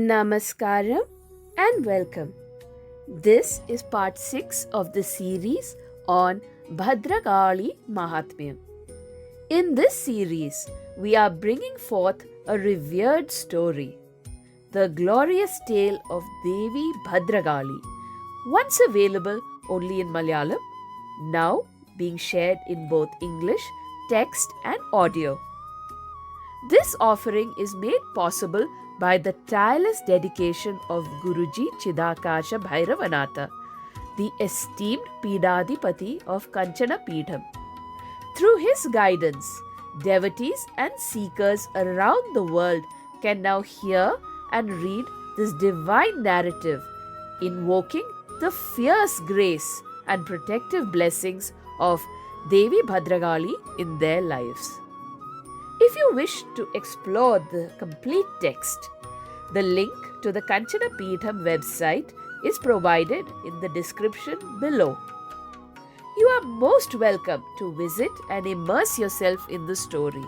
Namaskaram and welcome. This is part 6 of the series on Bhadrakali Mahatmyam. In this series, we are bringing forth a revered story, the glorious tale of Devi Bhadrakali, once available only in Malayalam, now being shared in both English, text and audio. This offering is made possible by the tireless dedication of Guruji Chidakasha Bhairavanatha, the esteemed Pidadipati of Kanchana Peetham. Through his guidance, devotees and seekers around the world can now hear and read this divine narrative, invoking the fierce grace and protective blessings of Devi Bhadrakali in their lives. If you wish to explore the complete text, the link to the Kanchana Peetham website is provided in the description below. You are most welcome to visit and immerse yourself in the story.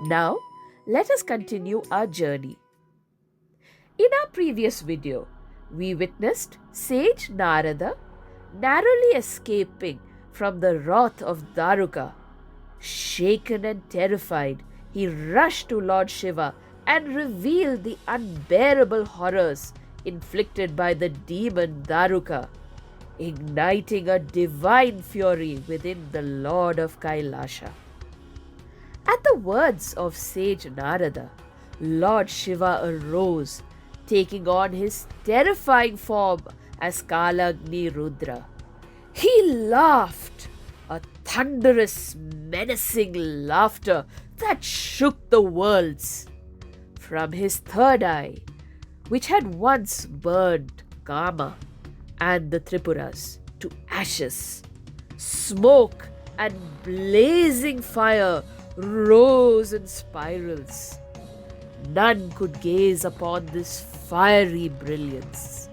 Now, let us continue our journey. In our previous video, we witnessed sage Narada narrowly escaping from the wrath of Daruka. Shaken and terrified, he rushed to Lord Shiva and revealed the unbearable horrors inflicted by the demon Daruka, igniting a divine fury within the Lord of Kailasha. At the words of sage Narada, Lord Shiva arose, taking on his terrifying form as Kalagni Rudra. He laughed, a thunderous, menacing laughter that shook the worlds. From his third eye, which had once burned Kama and the Tripuras to ashes, smoke and blazing fire rose in spirals. None could gaze upon this fiery brilliance.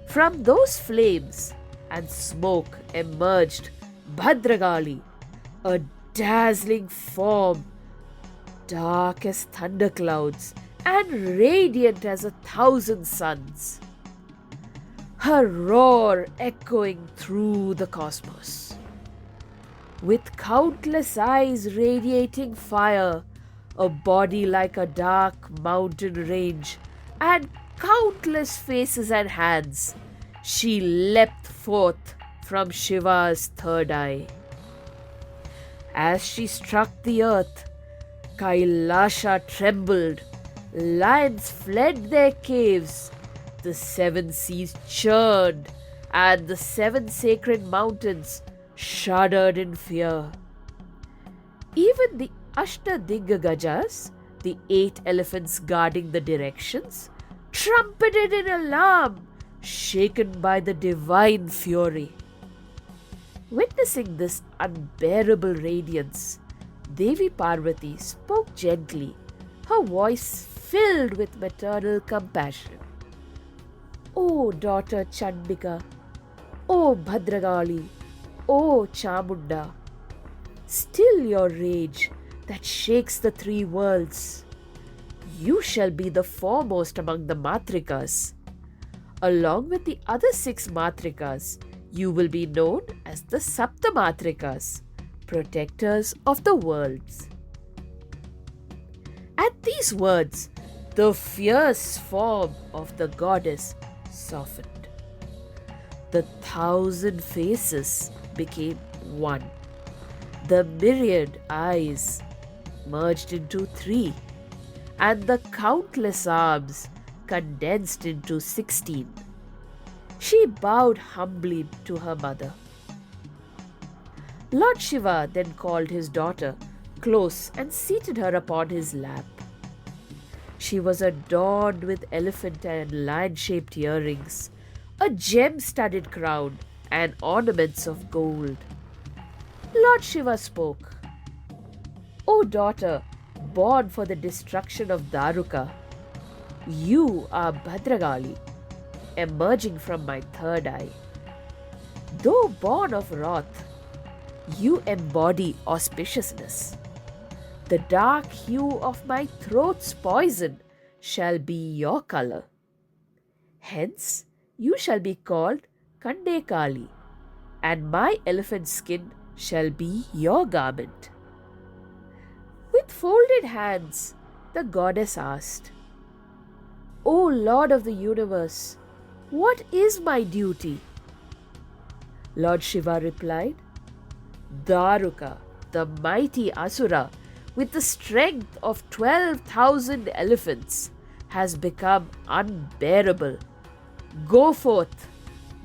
From those flames and smoke emerged Bhadrakali, a dazzling form, dark as thunderclouds and radiant as 1,000 suns. Her roar echoing through the cosmos. With countless eyes radiating fire, a body like a dark mountain range, and countless faces and hands, she leapt forth from Shiva's third eye. As she struck the earth, Kailasha trembled, lions fled their caves, the 7 seas churned, and the 7 sacred mountains shuddered in fear. Even the Ashtadingajas, the 8 elephants guarding the directions, trumpeted in alarm, shaken by the divine fury. Witnessing this unbearable radiance, Devi Parvati spoke gently, her voice filled with maternal compassion. O daughter Chandika, O Bhadrakali, O Chamunda, still your rage that shakes the 3 worlds. You shall be the foremost among the Matrikas. Along with the other 6 Matrikas, you will be known as the Saptamatrikas, protectors of the worlds. At these words, the fierce form of the goddess softened. The 1,000 faces became one. The myriad eyes merged into 3, and the countless arms condensed into 16. She bowed humbly to her mother. Lord Shiva then called his daughter close and seated her upon his lap. She was adorned with elephant and lion-shaped earrings, a gem-studded crown, and ornaments of gold. Lord Shiva spoke. O daughter, born for the destruction of Daruka, you are Bhadrakali, emerging from my third eye. Though born of wrath, you embody auspiciousness. The dark hue of my throat's poison shall be your color. Hence, you shall be called Kandekali, and my elephant skin shall be your garment. With folded hands, the goddess asked, O Lord of the universe, what is my duty? Lord Shiva replied, Daruka, the mighty Asura, with the strength of 12,000 elephants, has become unbearable. Go forth,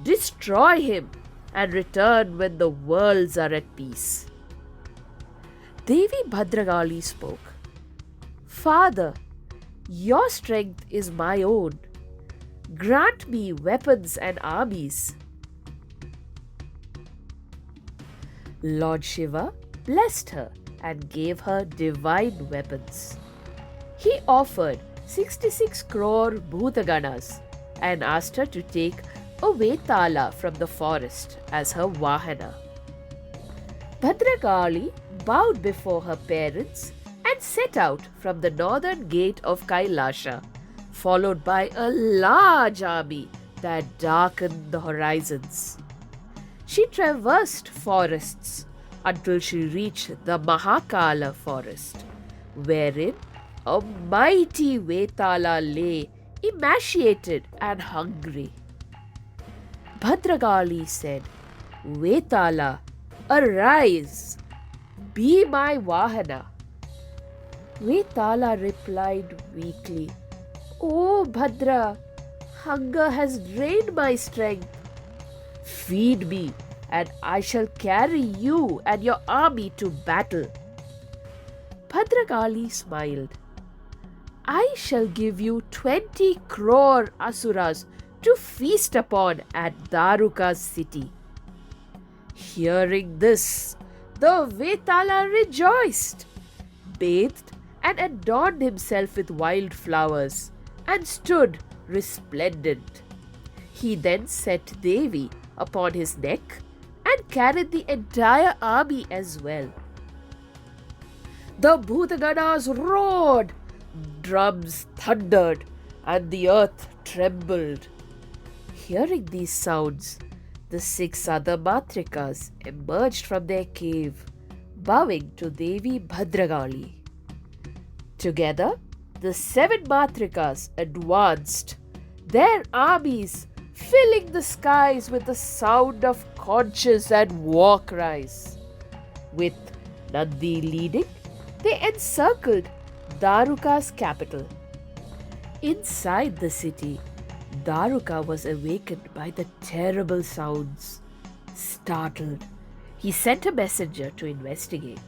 destroy him, and return when the worlds are at peace. Devi Bhadragali spoke, Father, your strength is my own. Grant me weapons and armies. Lord Shiva blessed her and gave her divine weapons. He offered 66 crore Bhutaganas and asked her to take a Vetala from the forest as her Vahana. Bhadrakali bowed before her parents and set out from the northern gate of Kailasha, followed by a large army that darkened the horizons. She traversed forests until she reached the Mahakala forest, wherein a mighty Vetala lay emaciated and hungry. Bhadragali said, Vetala, arise, be my Vahana. Vetala replied weakly, O Bhadra, hunger has drained my strength. Feed me, and I shall carry you and your army to battle. Bhadragali smiled. I shall give you 20 crore asuras to feast upon at Daruka's city. Hearing this, the Vetala rejoiced, bathed and adorned himself with wild flowers, and stood resplendent. He then set Devi upon his neck and carried the entire army as well. The Bhutaganas roared, drums thundered, and the earth trembled. Hearing these sounds, the 6 other Matrikas emerged from their cave, bowing to Devi Bhadragali. Together, the 7 Matrikas advanced, their armies filling the skies with the sound of conches and war cries. With Nandi leading, they encircled Daruka's capital. Inside the city, Daruka was awakened by the terrible sounds. Startled, he sent a messenger to investigate.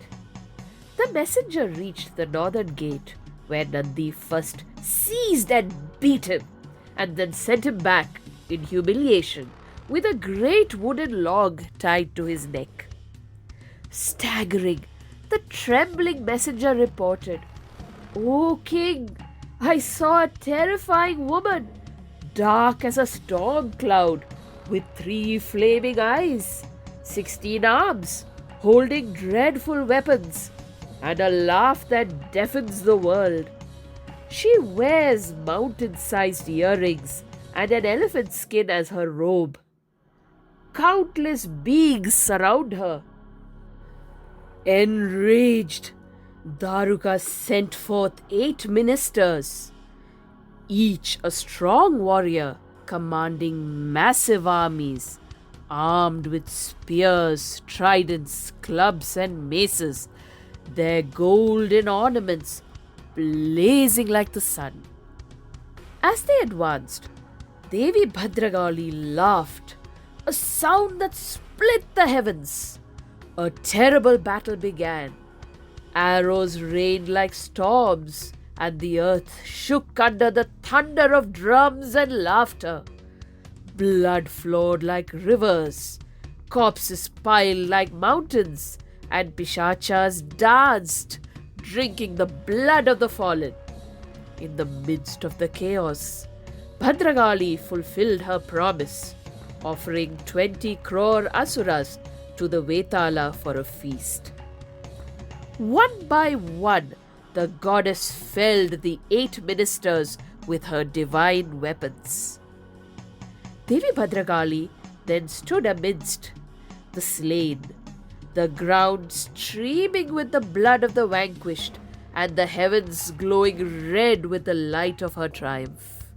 The messenger reached the northern gate, where Nandi first seized and beat him, and then sent him back in humiliation with a great wooden log tied to his neck. Staggering, the trembling messenger reported, O king, I saw a terrifying woman, dark as a storm cloud, with 3 flaming eyes, 16 arms, holding dreadful weapons, and a laugh that deafens the world. She wears mountain-sized earrings and an elephant skin as her robe. Countless beings surround her. Enraged, Daruka sent forth 8 ministers, each a strong warrior commanding massive armies, armed with spears, tridents, clubs, and maces, their golden ornaments blazing like the sun. As they advanced, Devi Bhadragali laughed, a sound that split the heavens. A terrible battle began. Arrows rained like storms, and the earth shook under the thunder of drums and laughter. Blood flowed like rivers, corpses piled like mountains, and Pishachas danced, drinking the blood of the fallen. In the midst of the chaos, Bhadragali fulfilled her promise, offering 20 crore asuras to the Vetala for a feast. One by one, the goddess felled the 8 ministers with her divine weapons. Devi Bhadrakali then stood amidst the slain, the ground streaming with the blood of the vanquished, and the heavens glowing red with the light of her triumph.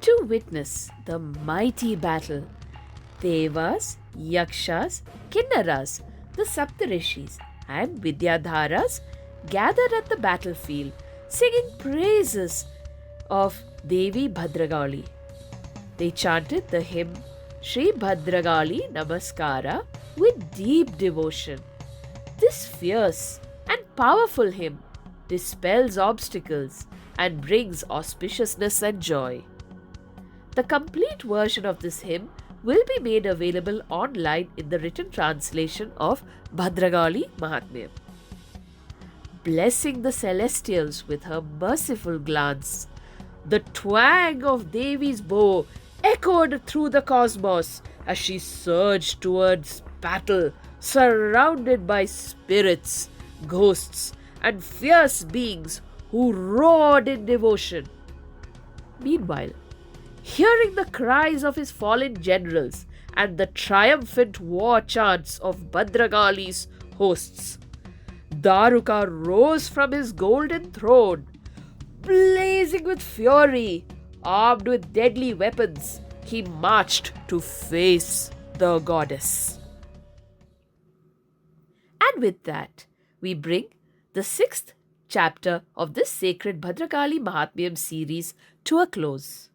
To witness the mighty battle, Devas, Yakshas, Kinnaras, the Saptarishis, and Vidyadharas gathered at the battlefield, singing praises of Devi Bhadrakali. They chanted the hymn Shri Bhadrakali Namaskara with deep devotion. This fierce and powerful hymn dispels obstacles and brings auspiciousness and joy. The complete version of this hymn will be made available online in the written translation of Bhadrakali Mahatmyam. Blessing the celestials with her merciful glance, the twang of Devi's bow echoed through the cosmos as she surged towards battle, surrounded by spirits, ghosts, and fierce beings who roared in devotion. Meanwhile, hearing the cries of his fallen generals and the triumphant war chants of Bhadrakali's hosts, Daruka rose from his golden throne, blazing with fury. Armed with deadly weapons, he marched to face the goddess. And with that, we bring the 6th chapter of this sacred Bhadrakali Mahatmyam series to a close.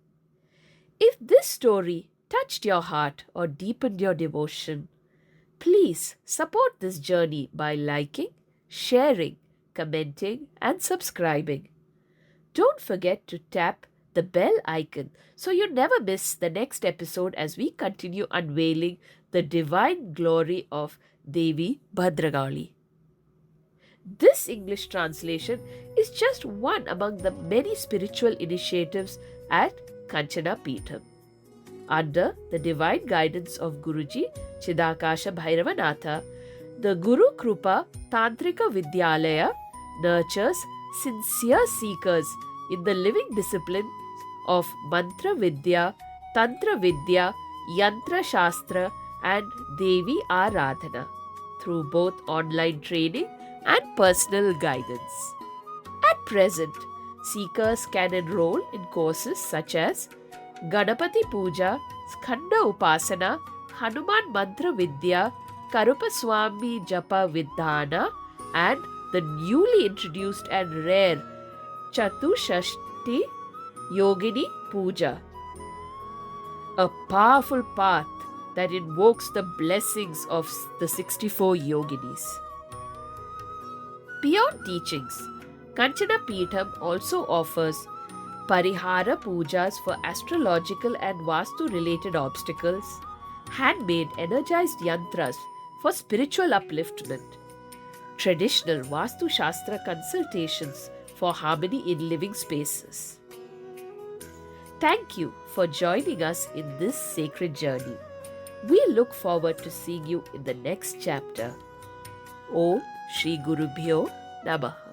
If this story touched your heart or deepened your devotion, please support this journey by liking, sharing, commenting, and subscribing. Don't forget to tap the bell icon so you never miss the next episode as we continue unveiling the divine glory of Devi Bhadrakali. This English translation is just one among the many spiritual initiatives at Kanchana Peetham. Under the divine guidance of Guruji Chidakasha Bhairavanatha, the Guru Krupa Tantrika Vidyalaya nurtures sincere seekers in the living discipline of Mantra Vidya, Tantra Vidya, Yantra Shastra, and Devi Aradhana through both online training and personal guidance. At present, seekers can enroll in courses such as Ganapati Puja, Skanda Upasana, Hanuman Mantra Vidya, Karupaswami Japa Vidhana, and the newly introduced and rare Chatushashti Yogini Puja, a powerful path that invokes the blessings of the 64 yoginis. Beyond teachings, Kanchana Peetham also offers Parihara Pujas for astrological and Vastu related obstacles, handmade energized yantras for spiritual upliftment, traditional Vastu Shastra consultations for harmony in living spaces. Thank you for joining us in this sacred journey. We look forward to seeing you in the next chapter. Om Shri Gurubhyo Namah.